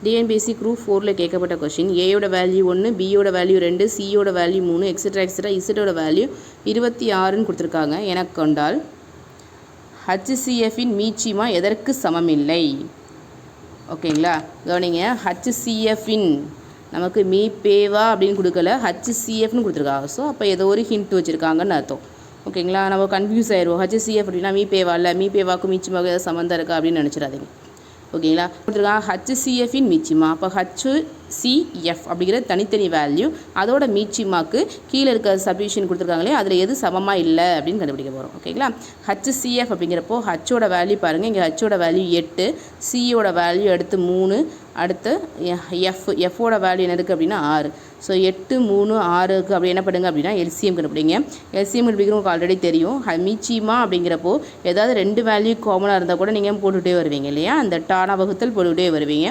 TNPSC group 4ல் கேட்கப்பட்ட question ஏயோட value 1, பியோட value 2, சியோட வேல்யூ 3, எக்ஸெட்ரா எக்ஸெட்ரா இசட்டோட வேல்யூ 26ன்னு கொடுத்துருக்காங்க. எனக்கு கொண்டால் ஹச்சிசிஎஃபின் மீச்சிமா எதற்கு சமமில்லை? ஓகேங்களா, கவனிங்க. ஹச்சிசிஎஃபின் நமக்கு மீ பேவா அப்படின்னு கொடுக்கல, ஹச்சிசிஎஃப்னு கொடுத்துருக்காங்க. ஸோ அப்போ ஏதோ ஒரு ஹிண்ட் வச்சுருக்காங்கன்னு அர்த்தம். ஓகேங்களா, நம்ம கன்ஃபியூஸ் ஆயிடுவோம். ஹச்சிசிஎஃப் அப்படின்னா மீ பேவா இல்லை, மீ பேவாக்கும் மீச்சிமாவுக்கு ஏதாவது சம்மந்தம் இருக்கா அப்படின்னு நினச்சிடாதீங்க. ஓகேங்களா, கொடுத்துருக்காங்க ஹச்சிசிஎஃபின் மீச்சிமா. அப்போ ஹச்சிசிஎஃப் அப்படிங்கிற தனித்தனி வேல்யூ, அதோட மீச்சிமாக்கு கீழே இருக்க சப்டிவிஷன் கொடுத்துருக்காங்களே அதில் எது சமமாக இல்லை அப்படின்னு கண்டுபிடிக்க போகிறோம். ஓகேங்களா, ஹச்சிசிஎஃப் அப்படிங்கிறப்போ ஹச்சோட வேல்யூ பாருங்கள், இங்கே ஹச்சோட வேல்யூ 8, சியோட வேல்யூ அடுத்து 3, அடுத்து எஃபோட வேல்யூ என்ன இருக்குது அப்படின்னா 6. ஸோ 8, 3, 6க்கு அப்படி என்ன பண்ணுங்க அப்படின்னா எல்சிஎம் கண்டுபிடிங்க. எல்சிஎம் கண்டுபிடிக்கிறவங்களுக்கு ஆல்ரெடி தெரியும். மீச்சிமா அப்படிங்கிறப்போ ஏதாவது 2 வேல்யூ காமனாக இருந்தால் கூட நீங்கள் போட்டுகிட்டே வருவீங்க இல்லையா, அந்த டானா வகுத்தல் போட்டுகிட்டே வருவீங்க.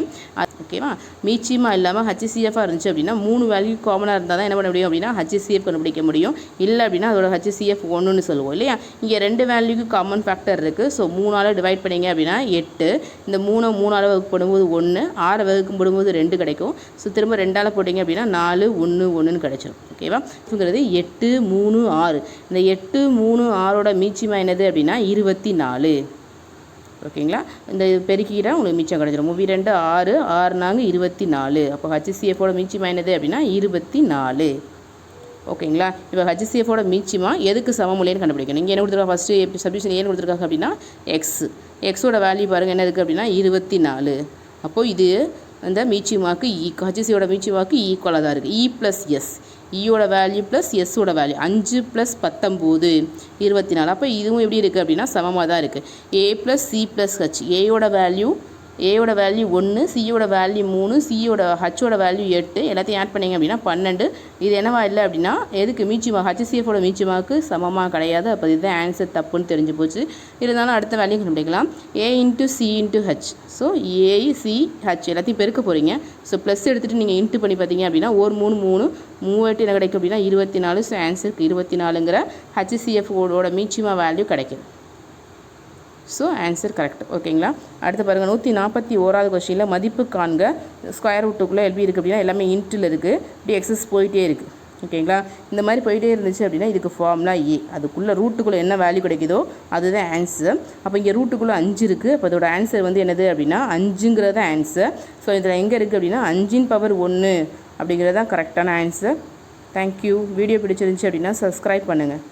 ஓகேவா, மீச்சிமா இல்லாமல் ஹச்சிசிஎஃபாக இருந்துச்சு அப்படின்னா 3 வேல்யூ காமனாக இருந்தால் தான் என்ன பண்ண முடியும் அப்படின்னா ஹச்சிசிஎஃப் கண்டுபிடிக்க முடியும். இல்லை அப்படின்னா அதோட ஹச்சிசிஎஃப் 1ன்னு சொல்லுவோம் இல்லையா. இங்கே 2 வேல்யூக்கு காமன் ஃபேக்டர் இருக்குது. ஸோ 3ஆல் டிவைட் பண்ணிங்க அப்படின்னா 8, இந்த 3ஆல் வகுப்படும்போது 1, 6 வகுக்கும் போடும்போது 2 கிடைக்கும். ஸோ திரும்ப 2ஆல் போட்டிங்க அப்படின்னா 4, 1, 1ன்னு கிடைச்சிடும். ஓகேவா, இதுங்கிறது 8, 3, 6. இந்த 8, 3, 6ஓட மீச்சிமா என்னது அப்படின்னா 24. ஓகேங்களா, இந்த பெருக்கிக்கிட்டால் உங்களுக்கு மிச்சம் கிடச்சிடும். 2 6, 6 4 24. அப்போ ஹச்சிசிஎஃபோட மீச்சிமா என்னது அப்படின்னா 24. ஓகேங்களா, இப்போ ஹச்சிசிஎஃபோட மீச்சிமா எதுக்கு சமமுலைன்னு கண்டுபிடிக்கணும். இங்கே என்ன கொடுத்துருக்காங்க, ஃபஸ்ட்டு சப்டிவிஷன் ஏன்னு கொடுத்துருக்காங்க அப்படின்னா எக்ஸோட வேல்யூ பாருங்கள் என்ன இருக்குது அப்படின்னா 24. அப்போது இது அந்த மீச்சிமாக்கு ஹச்சிசியோட மீச்சிமாக்கு ஈக்குவலாக தான் இருக்குது. இ ப்ளஸ் எஸ், ஈயோட வேல்யூ ப்ளஸ் எஸ்ஸோட வேல்யூ 5 + 19 24. அப்போ இதுவும் எப்படி இருக்குது அப்படின்னா சமமாக தான் இருக்குது. A plus C plus H, ஏயோட வேல்யூ 1, சியோட வேல்யூ 3, ஹச்சோட வேல்யூ 8, எல்லாத்தையும் ஆட் பண்ணிங்க அப்படின்னா 12. இது என்னவா இல்லை அப்படின்னா எதுக்கு மீச்சிமா ஹச்சிசிஎஃபோட மீச்சிமாவுக்கு சமமாக கிடையாது. அப்போ இதுதான் ஆன்சர் தப்புன்னு தெரிஞ்சு போச்சு. இருந்தாலும் அடுத்த வேல்யூ கண்டுபிடிக்கலாம். A into C into H. So A C H எல்லாத்தையும் பெருக்க போகிறீங்க. ஸோ ப்ளஸ் எடுத்துகிட்டு நீங்கள் இன்ட்டு பண்ணி பார்த்தீங்க அப்படின்னா 1 3 3 38 என்ன கிடைக்கும் அப்படின்னா 24. ஸோ ஆன்சருக்கு 24ங்கிற ஹச்சிசிஎஃபோட மீச்சிமா வேல்யூ கிடைக்கும். So answer correct. ஓகேங்களா, அடுத்து பாருங்கள் 141வது கொஸ்டினில் மதிப்பு காண்க. ஸ்கொயர் ரூட்டுக்குள்ளே எப்படி இருக்குது அப்படின்னா எல்லாமே இன்ட்டில் இருக்குது. இப்படி எக்ஸஸ் போயிட்டே இருக்குது. ஓகேங்களா, இந்த மாதிரி போயிட்டே இருந்துச்சு அப்படின்னா இதுக்கு ஃபார்முலா ஏ. அதுக்குள்ளே ரூட்டுக்குள்ளே என்ன வேல்யூ கிடைக்குதோ அதுதான் ஆன்சர். அப்போ இங்கே ரூட்டுக்குள்ளே 5 இருக்குது. அப்போ அதோட ஆன்சர் வந்து என்னது அப்படின்னா 5ங்கிறது ஆன்சர். ஸோ இதில் எங்கே இருக்குது அப்படின்னா 5 பவர் 1 அப்படிங்கிறது தான் கரெக்டான ஆன்சர். தேங்க்யூ. வீடியோ பிடிச்சிருந்துச்சு அப்படின்னா சப்ஸ்கிரைப் பண்ணுங்கள்.